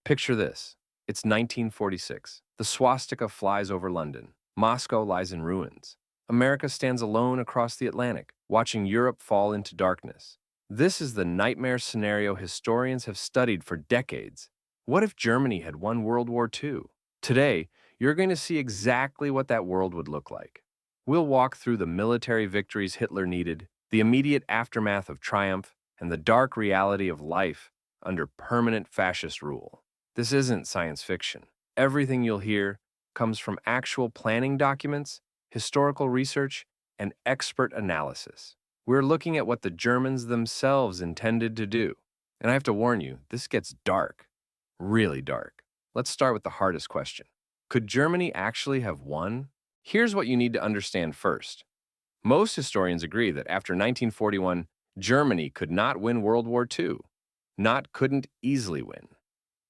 Picture this. It's 1946. The swastika flies over London. Moscow lies in ruins. America stands alone across the Atlantic, watching Europe fall into darkness. This is the nightmare scenario historians have studied for decades. What if Germany had won World War II? Today, you're going to see exactly what that world would look like. We'll walk through the military victories Hitler needed, the immediate aftermath of triumph, and the dark reality of life under permanent fascist rule. This isn't science fiction. Everything you'll hear comes from actual planning documents, historical research, and expert analysis. We're looking at what the Germans themselves intended to do. And I have to warn you, this gets dark, really dark. Let's start with the hardest question. Could Germany actually have won? Here's what you need to understand first. Most historians agree that after 1941, Germany could not win World War II. Not couldn't easily win.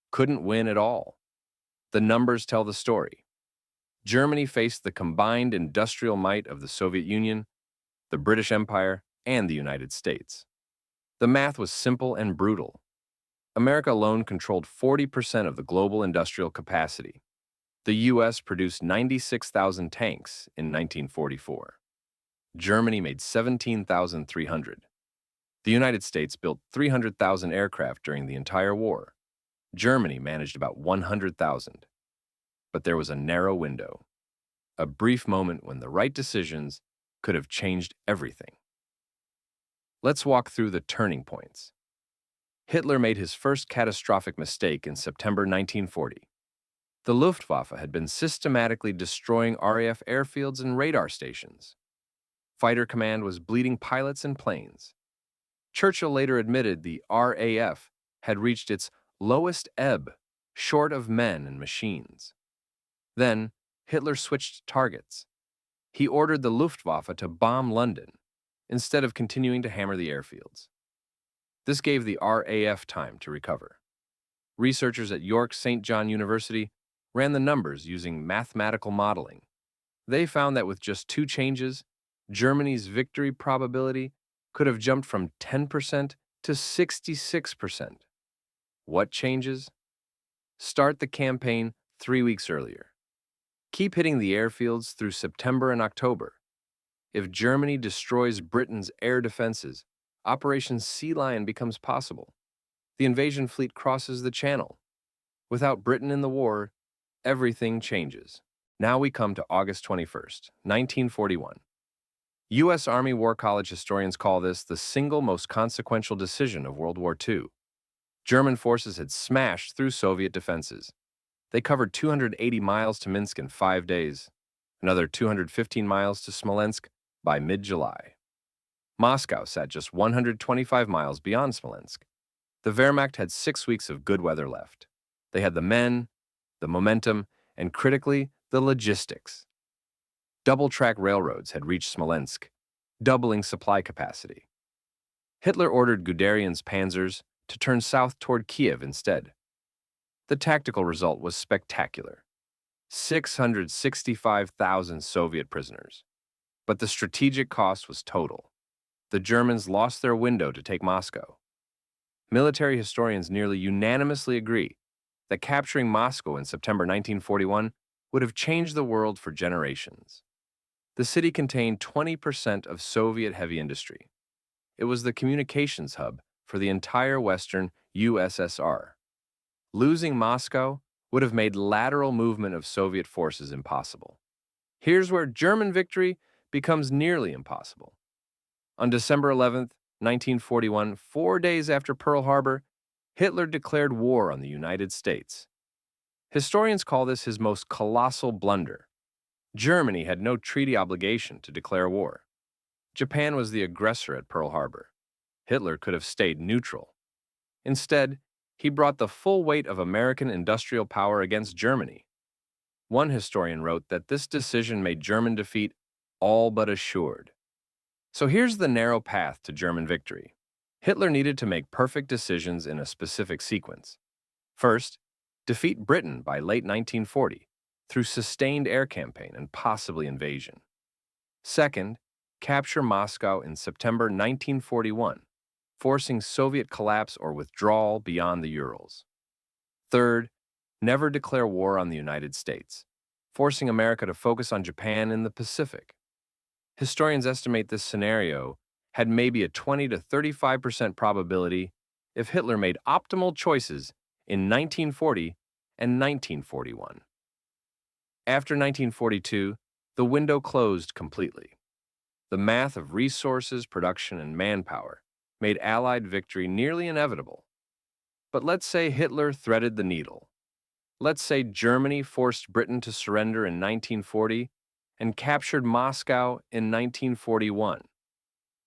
Couldn't win at all. The numbers tell the story. Germany faced the combined industrial might of the Soviet Union, the British Empire, and the United States. The math was simple and brutal. America alone controlled 40% of the global industrial capacity. The U.S. produced 96,000 tanks in 1944. Germany made 17,300. The United States built 300,000 aircraft during the entire war. Germany managed about 100,000. But there was a narrow window, a brief moment when the right decisions could have changed everything. Let's walk through the turning points. Hitler made his first catastrophic mistake in September 1940. The Luftwaffe had been systematically destroying RAF airfields and radar stations. Fighter Command was bleeding pilots and planes. Churchill later admitted the RAF had reached its lowest ebb, short of men and machines. Then, Hitler switched targets. He ordered the Luftwaffe to bomb London, instead of continuing to hammer the airfields. This gave the RAF time to recover. Researchers at York St. John University ran the numbers using mathematical modeling. They found that with just 2 changes, Germany's victory probability could have jumped from 10% to 66%. What changes? Start the campaign 3 weeks earlier. Keep hitting the airfields through September and October. If Germany destroys Britain's air defenses, Operation Sea Lion becomes possible. The invasion fleet crosses the Channel. Without Britain in the war, everything changes. Now we come to August 21st, 1941. U.S. Army War College historians call this the single most consequential decision of World War II. German forces had smashed through Soviet defenses. They covered 280 miles to Minsk in 5 days, another 215 miles to Smolensk by mid-July. Moscow sat just 125 miles beyond Smolensk. The Wehrmacht had 6 weeks of good weather left. They had the men, the momentum, and critically, the logistics. Double-track railroads had reached Smolensk, doubling supply capacity. Hitler ordered Guderian's panzers to turn south toward Kiev instead. The tactical result was spectacular. 665,000 Soviet prisoners. But the strategic cost was total. The Germans lost their window to take Moscow. Military historians nearly unanimously agree that capturing Moscow in September 1941 would have changed the world for generations. The city contained 20% of Soviet heavy industry. It was the communications hub for the entire Western USSR. Losing Moscow would have made lateral movement of Soviet forces impossible. Here's where German victory becomes nearly impossible. On December 11th, 1941, 4 days after Pearl Harbor, Hitler declared war on the United States. Historians call this his most colossal blunder. Germany had no treaty obligation to declare war. Japan was the aggressor at Pearl Harbor. Hitler could have stayed neutral. Instead, he brought the full weight of American industrial power against Germany. One historian wrote that this decision made German defeat all but assured. So here's the narrow path to German victory. Hitler needed to make perfect decisions in a specific sequence. First, defeat Britain by late 1940 through sustained air campaign and possibly invasion. Second, capture Moscow in September 1941, forcing Soviet collapse or withdrawal beyond the Urals. Third, never declare war on the United States, forcing America to focus on Japan in the Pacific. Historians estimate this scenario had maybe a 20 to 35% probability if Hitler made optimal choices in 1940 and 1941. After 1942, the window closed completely. The math of resources, production, and manpower made Allied victory nearly inevitable. But let's say Hitler threaded the needle. Let's say Germany forced Britain to surrender in 1940 and captured Moscow in 1941.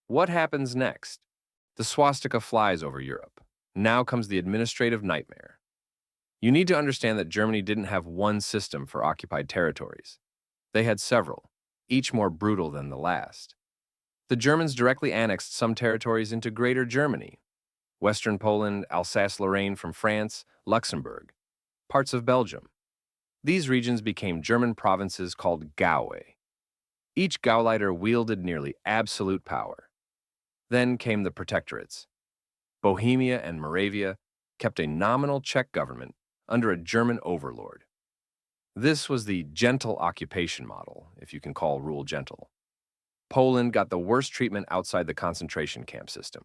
What happens next? The swastika flies over Europe. Now comes the administrative nightmare. You need to understand that Germany didn't have one system for occupied territories. They had several, each more brutal than the last. The Germans directly annexed some territories into Greater Germany, Western Poland, Alsace-Lorraine from France, Luxembourg, parts of Belgium. These regions became German provinces called Gaue. Each Gauleiter wielded nearly absolute power. Then came the protectorates. Bohemia and Moravia kept a nominal Czech government under a German overlord. This was the gentle occupation model, if you can call rule gentle. Poland got the worst treatment outside the concentration camp system.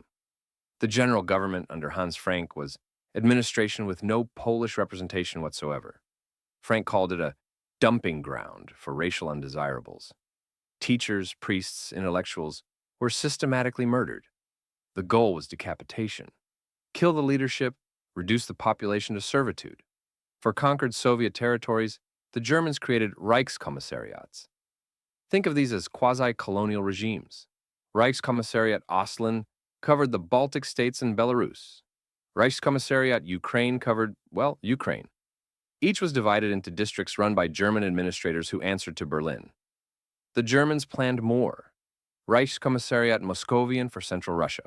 The general government under Hans Frank was administration with no Polish representation whatsoever. Frank called it a dumping ground for racial undesirables. Teachers, priests, intellectuals were systematically murdered. The goal was decapitation. Kill the leadership, reduce the population to servitude. For conquered Soviet territories, the Germans created Reichskommissariats. Think of these as quasi-colonial regimes. Reichskommissariat Ostland covered the Baltic states and Belarus. Reichskommissariat Ukraine covered, well, Ukraine. Each was divided into districts run by German administrators who answered to Berlin. The Germans planned more. Reichskommissariat Moscovian for Central Russia.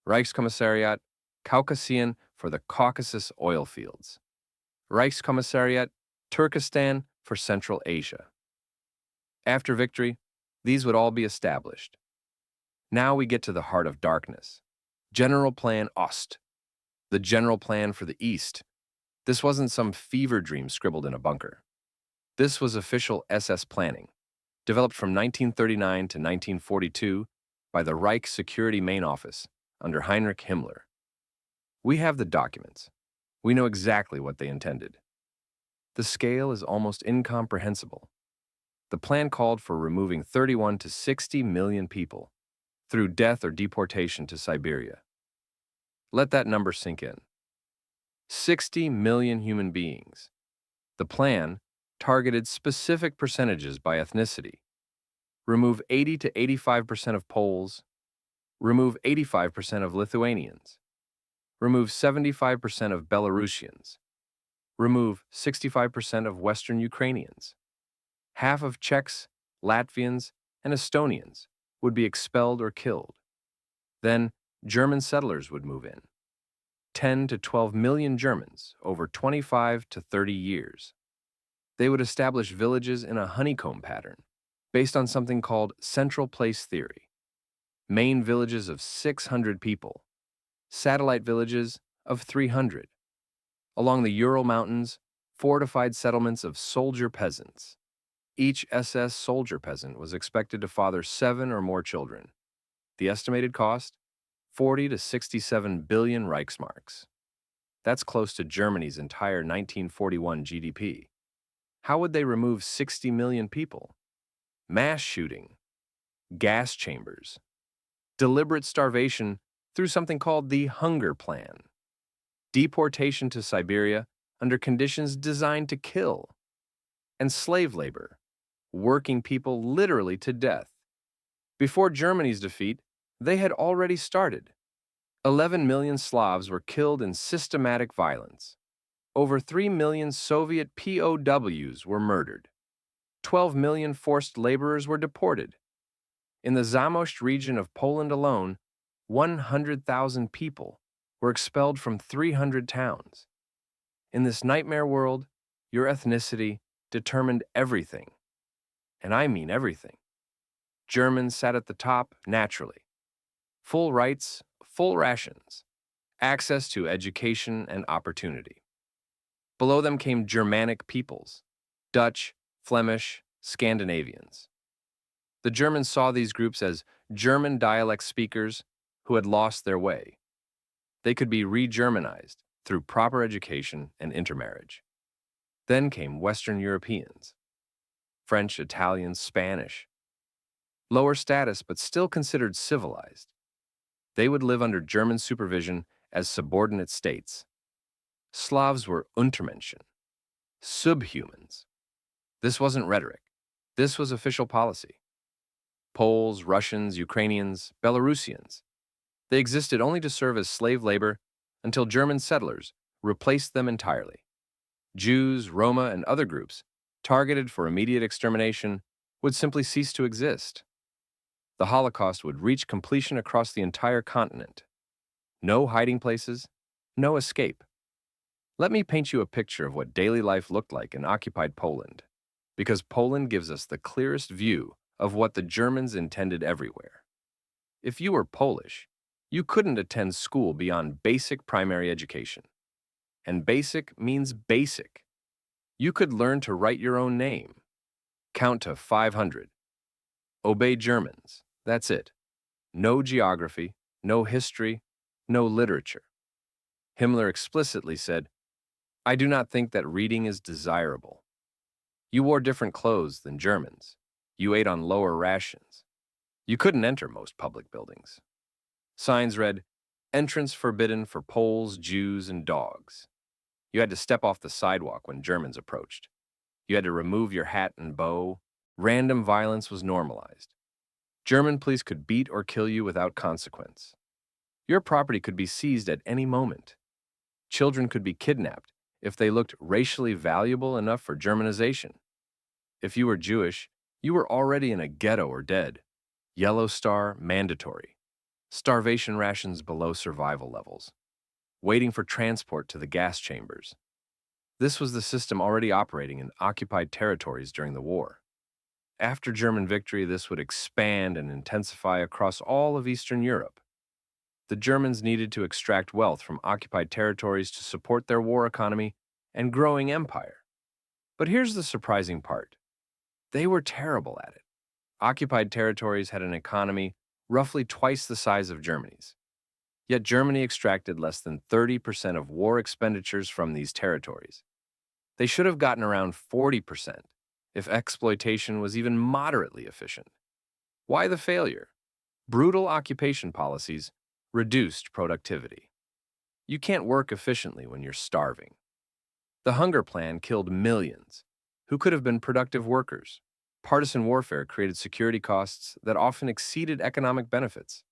Reichskommissariat Caucasian for the Caucasus oil fields. Reichskommissariat Turkestan for Central Asia. After victory, these would all be established. Now we get to the heart of darkness. Generalplan Ost, the general plan for the East. This wasn't some fever dream scribbled in a bunker. This was official SS planning, developed from 1939 to 1942 by the Reich Security Main Office under Heinrich Himmler. We have the documents. We know exactly what they intended. The scale is almost incomprehensible. The plan called for removing 31 to 60 million people through death or deportation to Siberia. Let that number sink in. 60 million human beings. The plan targeted specific percentages by ethnicity. Remove 80 to 85% of Poles. Remove 85% of Lithuanians. Remove 75% of Belarusians. Remove 65% of Western Ukrainians. Half of Czechs, Latvians, and Estonians would be expelled or killed. Then German settlers would move in. 10 to 12 million Germans over 25 to 30 years. They would establish villages in a honeycomb pattern based on something called central place theory. Main villages of 600 people, satellite villages of 300. Along the Ural Mountains, fortified settlements of soldier peasants. Each SS soldier peasant was expected to father 7 or more children. The estimated cost? 40 to 67 billion Reichsmarks. That's close to Germany's entire 1941 GDP. How would they remove 60 million people? Mass shooting, gas chambers, deliberate starvation through something called the Hunger Plan, deportation to Siberia under conditions designed to kill, and slave labor, working people literally to death. Before Germany's defeat, they had already started. 11 million Slavs were killed in systematic violence. Over 3 million Soviet POWs were murdered. 12 million forced laborers were deported. In the Zamość region of Poland alone, 100,000 people were expelled from 300 towns. In this nightmare world, your ethnicity determined everything. And I mean everything. Germans sat at the top naturally. Full rights, full rations, access to education and opportunity. Below them came Germanic peoples, Dutch, Flemish, Scandinavians. The Germans saw these groups as German dialect speakers who had lost their way. They could be re-Germanized through proper education and intermarriage. Then came Western Europeans, French, Italian, Spanish. Lower status, but still considered civilized. They would live under German supervision as subordinate states. Slavs were Untermenschen, subhumans. This wasn't rhetoric. This was official policy. Poles, Russians, Ukrainians, Belarusians. They existed only to serve as slave labor until German settlers replaced them entirely. Jews, Roma, and other groups, targeted for immediate extermination, would simply cease to exist. The Holocaust would reach completion across the entire continent. No hiding places, no escape. Let me paint you a picture of what daily life looked like in occupied Poland, because Poland gives us the clearest view of what the Germans intended everywhere. If you were Polish, you couldn't attend school beyond basic primary education. And basic means basic. You could learn to write your own name, count to 500, obey Germans, that's it. No geography, no history, no literature. Himmler explicitly said, "I do not think that reading is desirable." You wore different clothes than Germans. You ate on lower rations. You couldn't enter most public buildings. Signs read, "Entrance forbidden for Poles, Jews, and dogs." You had to step off the sidewalk when Germans approached. You had to remove your hat and bow. Random violence was normalized. German police could beat or kill you without consequence. Your property could be seized at any moment. Children could be kidnapped if they looked racially valuable enough for Germanization. If you were Jewish, you were already in a ghetto or dead. Yellow star, mandatory. Starvation rations below survival levels. Waiting for transport to the gas chambers. This was the system already operating in occupied territories during the war. After German victory, this would expand and intensify across all of Eastern Europe. The Germans needed to extract wealth from occupied territories to support their war economy and growing empire. But here's the surprising part. They were terrible at it. Occupied territories had an economy roughly twice the size of Germany's. Yet Germany extracted less than 30% of war expenditures from these territories. They should have gotten around 40% if exploitation was even moderately efficient. Why the failure? Brutal occupation policies reduced productivity. You can't work efficiently when you're starving. The hunger plan killed millions who could have been productive workers. Partisan warfare created security costs that often exceeded economic benefits.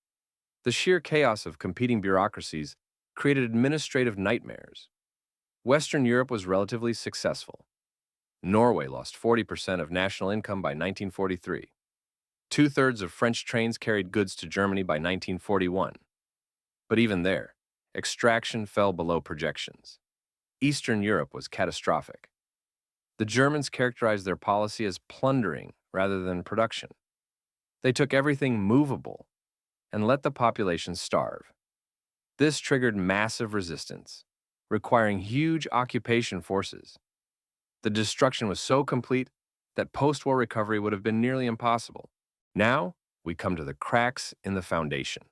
The sheer chaos of competing bureaucracies created administrative nightmares. Western Europe was relatively successful. Norway lost 40% of national income by 1943. Two-thirds of French trains carried goods to Germany by 1941. But even there, extraction fell below projections. Eastern Europe was catastrophic. The Germans characterized their policy as plundering rather than production. They took everything movable and let the population starve. This triggered massive resistance, requiring huge occupation forces. The destruction was so complete that post-war recovery would have been nearly impossible. Now, we come to the cracks in the foundation.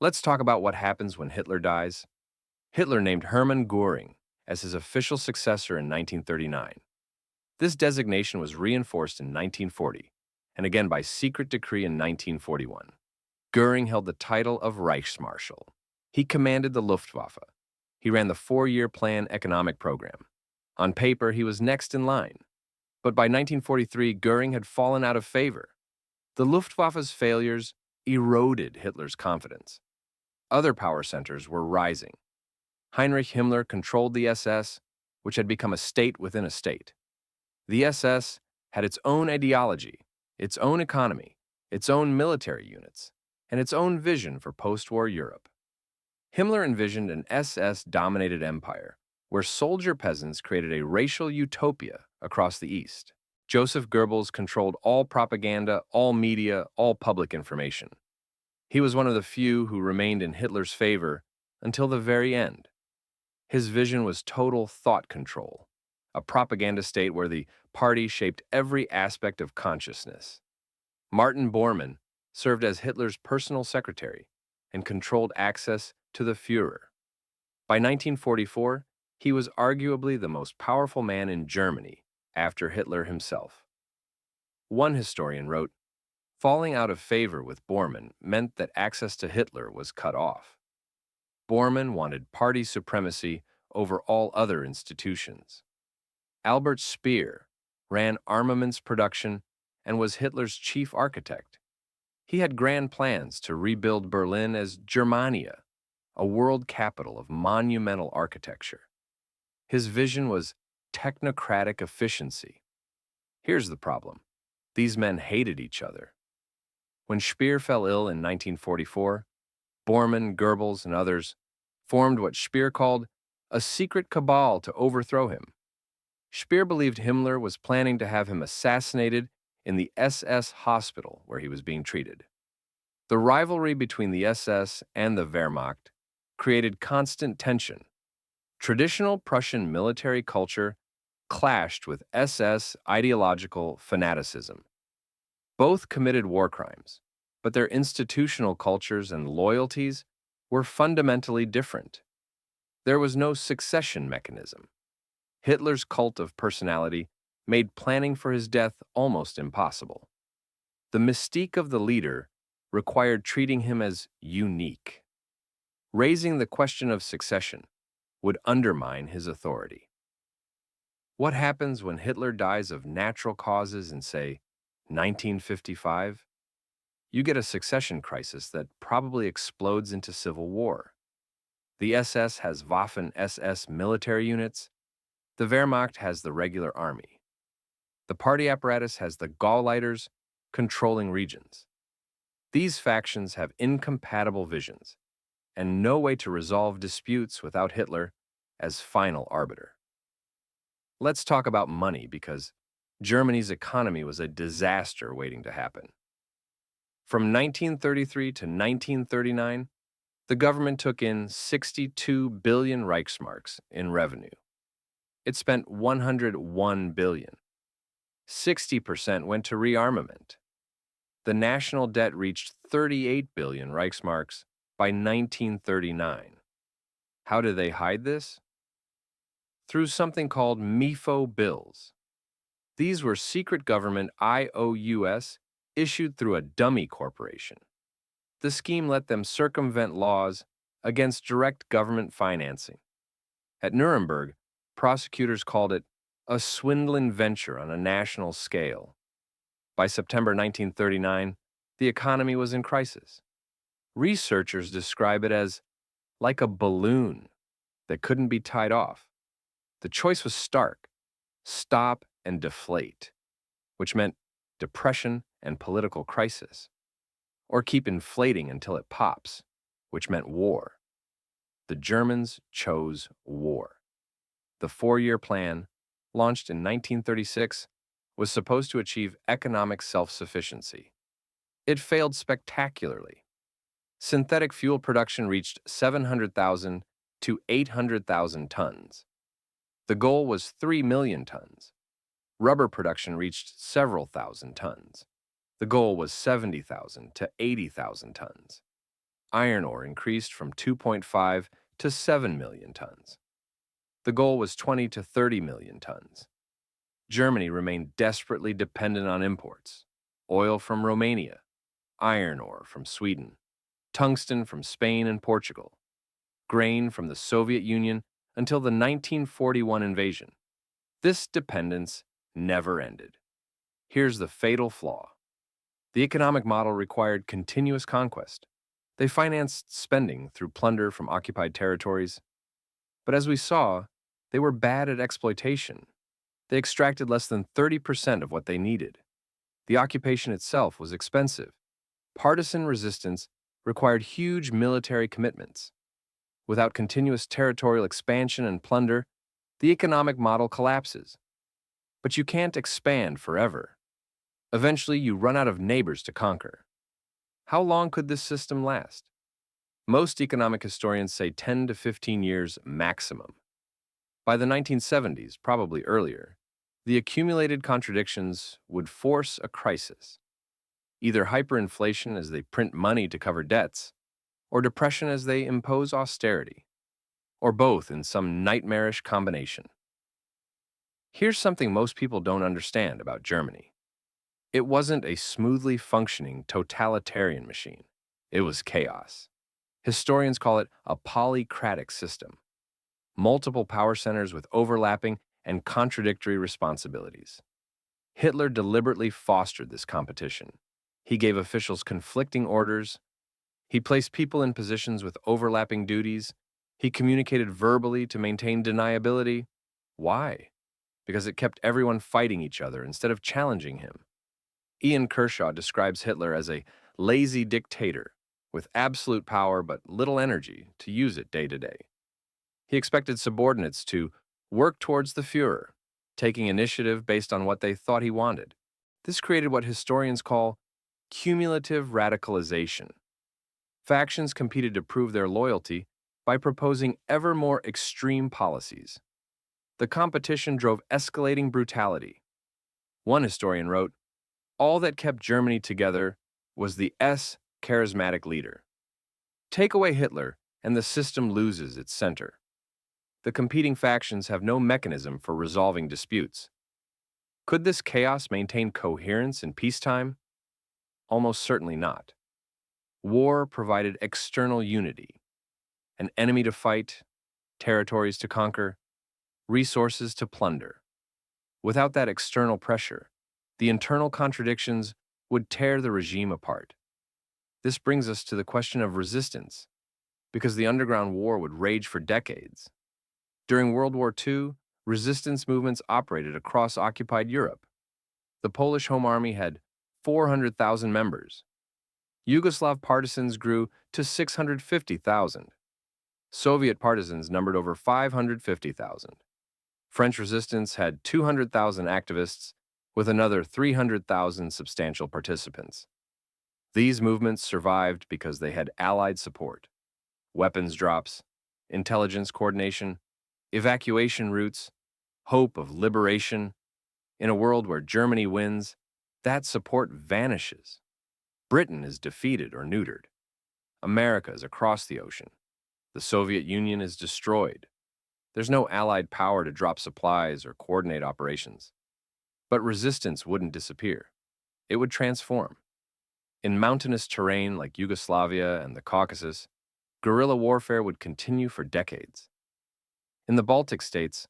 Let's talk about what happens when Hitler dies. Hitler named Hermann Göring as his official successor in 1939. This designation was reinforced in 1940, and again by secret decree in 1941. Göring held the title of Reichsmarschall. He commanded the Luftwaffe. He ran the four-year plan economic program. On paper, he was next in line. But by 1943, Göring had fallen out of favor. The Luftwaffe's failures eroded Hitler's confidence. Other power centers were rising. Heinrich Himmler controlled the SS, which had become a state within a state. The SS had its own ideology, its own economy, its own military units, and its own vision for post-war Europe. Himmler envisioned an SS-dominated empire where soldier peasants created a racial utopia across the East. Joseph Goebbels controlled all propaganda, all media, all public information. He was one of the few who remained in Hitler's favor until the very end. His vision was total thought control, a propaganda state where the party shaped every aspect of consciousness. Martin Bormann served as Hitler's personal secretary and controlled access to the Führer. By 1944, he was arguably the most powerful man in Germany after Hitler himself. One historian wrote, "Falling out of favor with Bormann meant that access to Hitler was cut off. Bormann wanted party supremacy over all other institutions. Albert Speer ran armaments production and was Hitler's chief architect. He had grand plans to rebuild Berlin as Germania, a world capital of monumental architecture. His vision was technocratic efficiency. Here's the problem. These men hated each other. When Speer fell ill in 1944, Bormann, Goebbels, and others formed what Speer called a secret cabal to overthrow him. Speer believed Himmler was planning to have him assassinated in the SS hospital where he was being treated. The rivalry between the SS and the Wehrmacht created constant tension. Traditional Prussian military culture clashed with SS ideological fanaticism. Both committed war crimes, but their institutional cultures and loyalties were fundamentally different. There was no succession mechanism. Hitler's cult of personality made planning for his death almost impossible. The mystique of the leader required treating him as unique. Raising the question of succession would undermine his authority. What happens when Hitler dies of natural causes in, say, 1955? You get a succession crisis that probably explodes into civil war. The SS has Waffen-SS military units. The Wehrmacht has the regular army. The party apparatus has the Gauleiters controlling regions. These factions have incompatible visions and no way to resolve disputes without Hitler as final arbiter. Let's talk about money because Germany's economy was a disaster waiting to happen. From 1933 to 1939, the government took in 62 billion Reichsmarks in revenue. It spent 101 billion. 60% went to rearmament. The national debt reached 38 billion Reichsmarks by 1939. How did they hide this? Through something called MIFO bills. These were secret government IOUs issued through a dummy corporation. The scheme let them circumvent laws against direct government financing. At Nuremberg, prosecutors called it a swindling venture on a national scale. By September 1939, the economy was in crisis. Researchers describe it as like a balloon that couldn't be tied off. The choice was stark: stop and deflate, which meant depression and political crisis, or keep inflating until it pops, which meant war. The Germans chose war. The four-year plan, launched in 1936, was supposed to achieve economic self-sufficiency. It failed spectacularly. Synthetic fuel production reached 700,000 to 800,000 tons. The goal was 3 million tons. Rubber production reached several thousand tons. The goal was 70,000 to 80,000 tons. Iron ore increased from 2.5 to 7 million tons. The goal was 20 to 30 million tons. Germany remained desperately dependent on imports: oil from Romania, iron ore from Sweden, tungsten from Spain and Portugal, grain from the Soviet Union until the 1941 invasion. This dependence never ended. Here's the fatal flaw. The economic model required continuous conquest. They financed spending through plunder from occupied territories. But as we saw, they were bad at exploitation. They extracted less than 30% of what they needed. The occupation itself was expensive. Partisan resistance required huge military commitments. Without continuous territorial expansion and plunder, the economic model collapses. But you can't expand forever. Eventually, you run out of neighbors to conquer. How long could this system last? Most economic historians say 10 to 15 years maximum. By the 1970s, probably earlier, the accumulated contradictions would force a crisis, either hyperinflation as they print money to cover debts, or depression as they impose austerity, or both in some nightmarish combination. Here's something most people don't understand about Germany. It wasn't a smoothly functioning totalitarian machine. It was chaos. Historians call it a polycratic system, multiple power centers with overlapping and contradictory responsibilities. Hitler deliberately fostered this competition. He gave officials conflicting orders. He placed people in positions with overlapping duties. He communicated verbally to maintain deniability. Why? Because it kept everyone fighting each other instead of challenging him. Ian Kershaw describes Hitler as a lazy dictator with absolute power but little energy to use it day to day. He expected subordinates to work towards the Führer, taking initiative based on what they thought he wanted. This created what historians call cumulative radicalization. Factions competed to prove their loyalty by proposing ever more extreme policies. The competition drove escalating brutality. One historian wrote, "All that kept Germany together was the charismatic leader. Take away Hitler, and the system loses its center." The competing factions have no mechanism for resolving disputes. Could this chaos maintain coherence in peacetime? Almost certainly not. War provided external unity, an enemy to fight, territories to conquer, resources to plunder. Without that external pressure, the internal contradictions would tear the regime apart. This brings us to the question of resistance, because the underground war would rage for decades. During World War II, resistance movements operated across occupied Europe. The Polish Home Army had 400,000 members. Yugoslav partisans grew to 650,000. Soviet partisans numbered over 550,000. French resistance had 200,000 activists, with another 300,000 substantial participants. These movements survived because they had Allied support, weapons drops, intelligence coordination, evacuation routes, hope of liberation. In a world where Germany wins, that support vanishes. Britain is defeated or neutered. America is across the ocean. The Soviet Union is destroyed. There's no Allied power to drop supplies or coordinate operations. But resistance wouldn't disappear. It would transform. In mountainous terrain like Yugoslavia and the Caucasus, guerrilla warfare would continue for decades. In the Baltic states,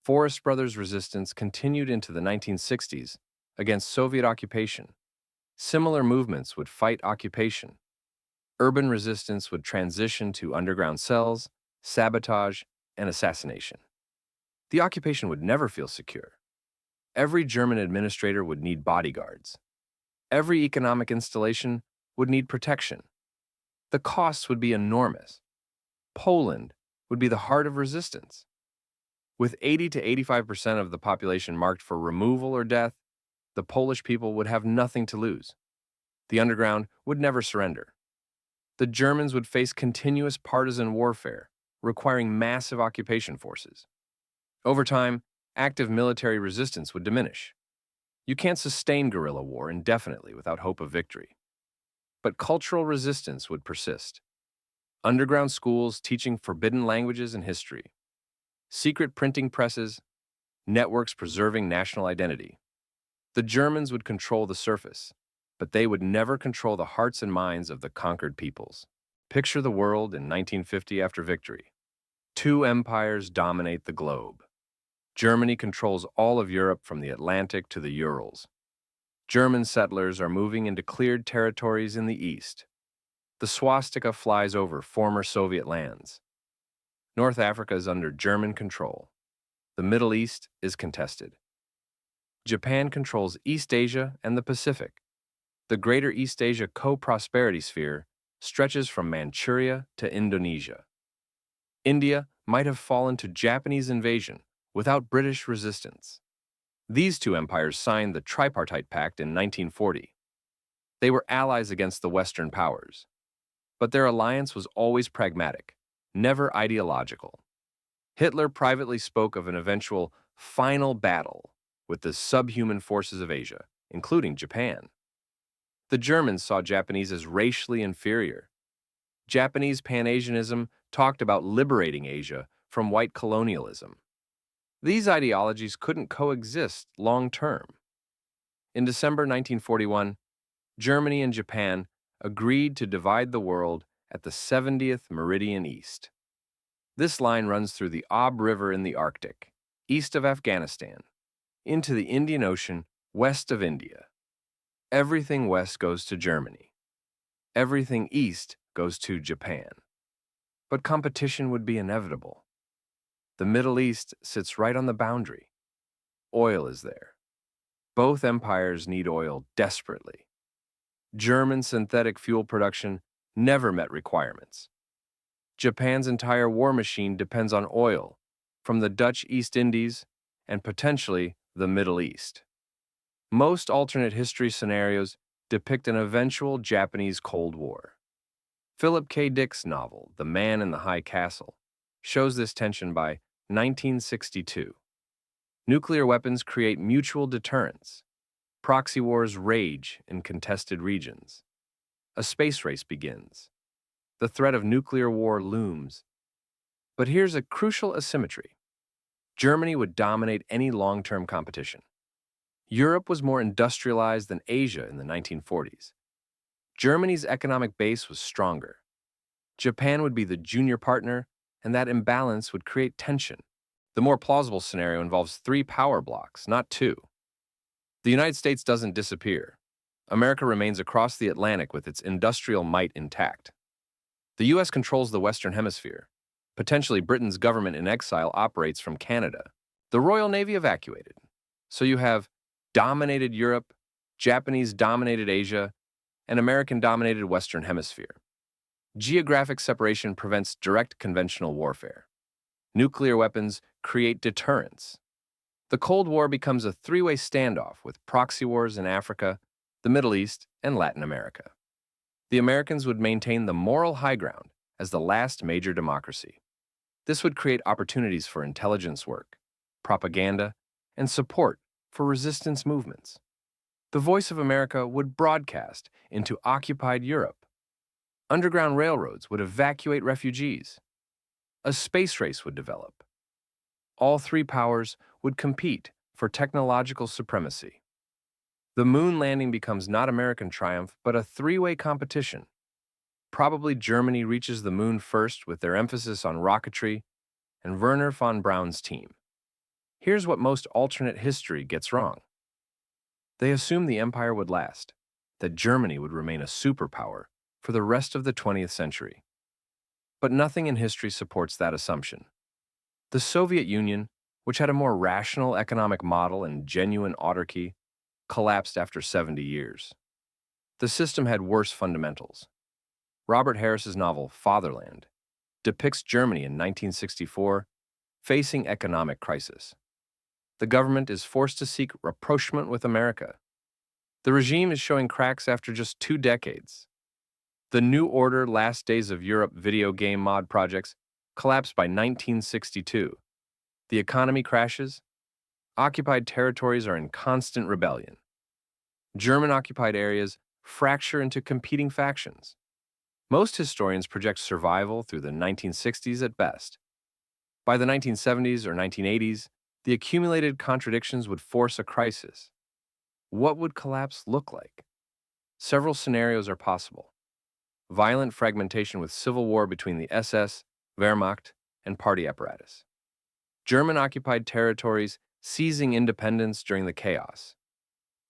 Forest Brothers resistance continued into the 1960s against Soviet occupation. Similar movements would fight occupation. Urban resistance would transition to underground cells, sabotage, and assassination. The occupation would never feel secure. Every German administrator would need bodyguards. Every economic installation would need protection. The costs would be enormous. Poland would be the heart of resistance. With 80 to 85% of the population marked for removal or death, the Polish people would have nothing to lose. The underground would never surrender. The Germans would face continuous partisan warfare, requiring massive occupation forces. Over time, active military resistance would diminish. You can't sustain guerrilla war indefinitely without hope of victory. But cultural resistance would persist. Underground schools teaching forbidden languages and history. Secret printing presses, networks preserving national identity. The Germans would control the surface, but they would never control the hearts and minds of the conquered peoples. Picture the world in 1950 after victory. Two empires dominate the globe. Germany controls all of Europe from the Atlantic to the Urals. German settlers are moving into cleared territories in the east. The swastika flies over former Soviet lands. North Africa is under German control. The Middle East is contested. Japan controls East Asia and the Pacific. The Greater East Asia co-prosperity sphere stretches from Manchuria to Indonesia. India might have fallen to Japanese invasion without British resistance. These two empires signed the Tripartite Pact in 1940. They were allies against the Western powers. but their alliance was always pragmatic, never ideological. Hitler privately spoke of an eventual final battle with the subhuman forces of Asia, including Japan. The Germans saw Japanese as racially inferior. Japanese Pan-Asianism talked about liberating Asia from white colonialism. These ideologies couldn't coexist long-term. In December 1941, Germany and Japan agreed to divide the world at the 70th meridian east. This line runs through the Ob River in the Arctic, east of Afghanistan, into the Indian Ocean, west of India. Everything west goes to Germany. Everything east goes to Japan. But competition would be inevitable. The Middle East sits right on the boundary. Oil is there. Both empires need oil desperately. German synthetic fuel production never met requirements. Japan's entire war machine depends on oil from the Dutch East Indies and potentially the Middle East. Most alternate history scenarios depict an eventual Japanese Cold War. Philip K. Dick's novel, The Man in the High Castle, shows this tension by 1962. Nuclear weapons create mutual deterrence. Proxy wars rage in contested regions. A space race begins. The threat of nuclear war looms. But here's a crucial asymmetry. Germany would dominate any long-term competition. Europe was more industrialized than Asia in the 1940s. Germany's economic base was stronger. Japan would be the junior partner, and that imbalance would create tension. The more plausible scenario involves 3 power blocks, not 2. The United States doesn't disappear. America remains across the Atlantic with its industrial might intact. The U.S. controls the Western Hemisphere. Potentially, Britain's government in exile operates from Canada. The Royal Navy evacuated. So you have dominated Europe, Japanese-dominated Asia, and American-dominated Western Hemisphere. Geographic separation prevents direct conventional warfare. Nuclear weapons create deterrence. The Cold War becomes a 3-way standoff with proxy wars in Africa, the Middle East, and Latin America. The Americans would maintain the moral high ground as the last major democracy. This would create opportunities for intelligence work, propaganda, and support for resistance movements. The Voice of America would broadcast into occupied Europe. Underground railroads would evacuate refugees. A space race would develop. All 3 powers would compete for technological supremacy. The moon landing becomes not American triumph, but a 3-way competition. Probably Germany reaches the moon first with their emphasis on rocketry and Wernher von Braun's team. Here's what most alternate history gets wrong. They assume the empire would last, that Germany would remain a superpower for the rest of the 20th century. But nothing in history supports that assumption. The Soviet Union, which had a more rational economic model and genuine autarky, collapsed after 70 years. The system had worse fundamentals. Robert Harris's novel Fatherland depicts Germany in 1964 facing economic crisis. The government is forced to seek rapprochement with America. The regime is showing cracks after just 2 decades. The New Order Last Days of Europe video game mod projects collapsed by 1962. The economy crashes. Occupied territories are in constant rebellion. German-occupied areas fracture into competing factions. Most historians project survival through the 1960s at best. By the 1970s or 1980s, the accumulated contradictions would force a crisis. What would collapse look like? Several scenarios are possible. Violent fragmentation with civil war between the SS, Wehrmacht, and party apparatus. German-occupied territories seizing independence during the chaos.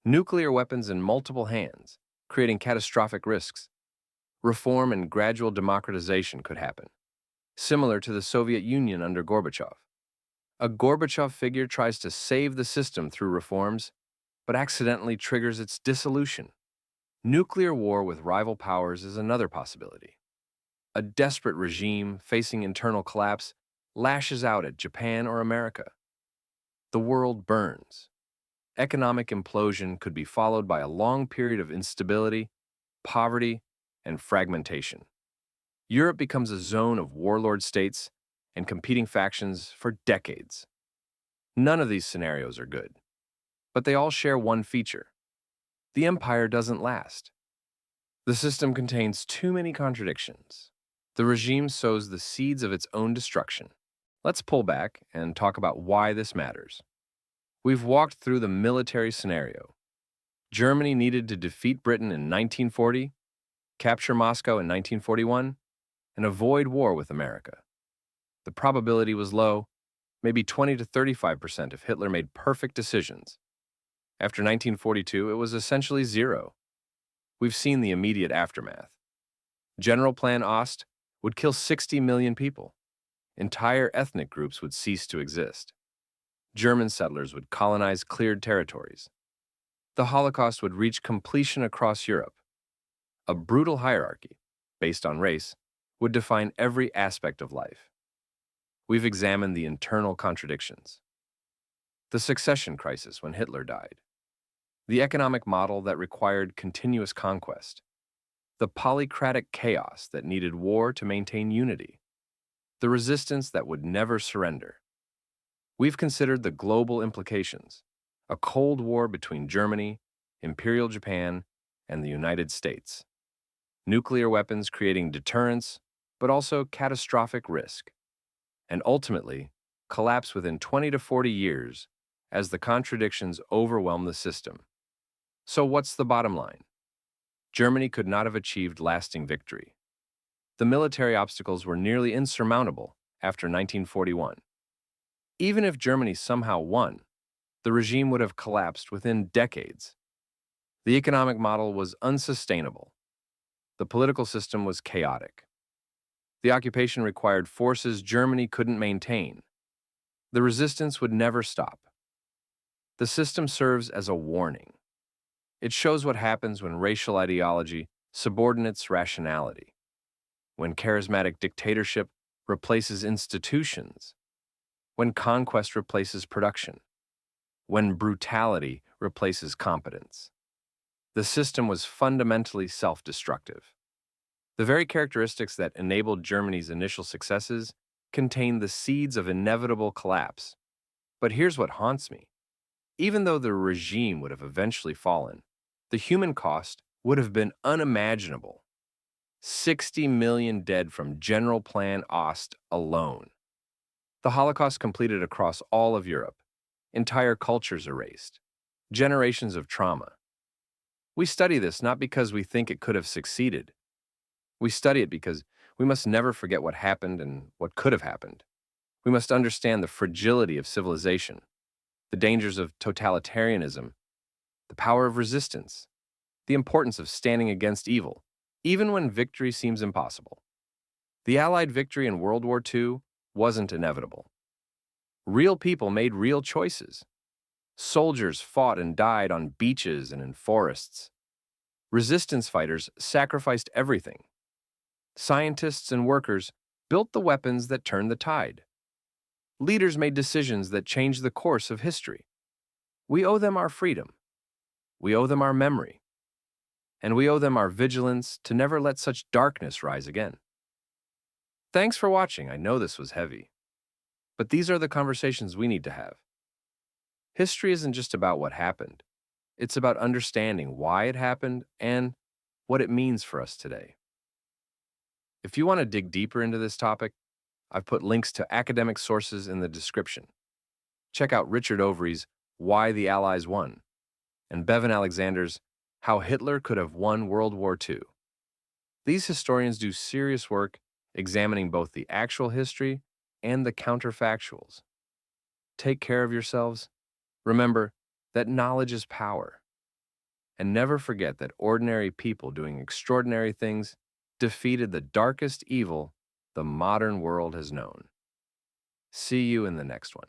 Nuclear weapons in multiple hands, creating catastrophic risks. Reform and gradual democratization could happen, similar to the Soviet Union under Gorbachev. A Gorbachev figure tries to save the system through reforms, but accidentally triggers its dissolution. Nuclear war with rival powers is another possibility. A desperate regime facing internal collapse lashes out at Japan or America. The world burns. Economic implosion could be followed by a long period of instability, poverty, and fragmentation. Europe becomes a zone of warlord states and competing factions for decades. None of these scenarios are good, but they all share one feature. The empire doesn't last. The system contains too many contradictions. The regime sows the seeds of its own destruction. Let's pull back and talk about why this matters. We've walked through the military scenario. Germany needed to defeat Britain in 1940, capture Moscow in 1941, and avoid war with America. The probability was low, maybe 20 to 35% if Hitler made perfect decisions. After 1942, it was essentially zero. We've seen the immediate aftermath. Generalplan Ost would kill 60 million people. Entire ethnic groups would cease to exist. German settlers would colonize cleared territories. The Holocaust would reach completion across Europe. A brutal hierarchy, based on race, would define every aspect of life. We've examined the internal contradictions. The succession crisis when Hitler died. The economic model that required continuous conquest. The polycratic chaos that needed war to maintain unity. The resistance that would never surrender. We've considered the global implications, a Cold War between Germany, Imperial Japan, and the United States. Nuclear weapons creating deterrence, but also catastrophic risk. And ultimately, collapse within 20 to 40 years as the contradictions overwhelm the system. So what's the bottom line? Germany could not have achieved lasting victory. The military obstacles were nearly insurmountable after 1941. Even if Germany somehow won, the regime would have collapsed within decades. The economic model was unsustainable. The political system was chaotic. The occupation required forces Germany couldn't maintain. The resistance would never stop. The system serves as a warning. It shows what happens when racial ideology subordinates rationality, when charismatic dictatorship replaces institutions, when conquest replaces production, when brutality replaces competence. The system was fundamentally self-destructive. The very characteristics that enabled Germany's initial successes contain the seeds of inevitable collapse. But here's what haunts me. Even though the regime would have eventually fallen, the human cost would have been unimaginable. 60 million dead from Generalplan Ost alone. The Holocaust completed across all of Europe. Entire cultures erased. Generations of trauma. We study this not because we think it could have succeeded. We study it because we must never forget what happened and what could have happened. We must understand the fragility of civilization, the dangers of totalitarianism, the power of resistance, the importance of standing against evil, even when victory seems impossible. The Allied victory in World War II wasn't inevitable. Real people made real choices. Soldiers fought and died on beaches and in forests. Resistance fighters sacrificed everything. Scientists and workers built the weapons that turned the tide. Leaders made decisions that changed the course of history. We owe them our freedom. We owe them our memory. And we owe them our vigilance to never let such darkness rise again. Thanks for watching. I know this was heavy. But these are the conversations we need to have. History isn't just about what happened. It's about understanding why it happened and what it means for us today. If you want to dig deeper into this topic, I've put links to academic sources in the description. Check out Richard Overy's Why the Allies Won and Bevan Alexander's How Hitler Could Have Won World War II. These historians do serious work examining both the actual history and the counterfactuals. Take care of yourselves. Remember that knowledge is power. And never forget that ordinary people doing extraordinary things defeated the darkest evil the modern world has known. See you in the next one.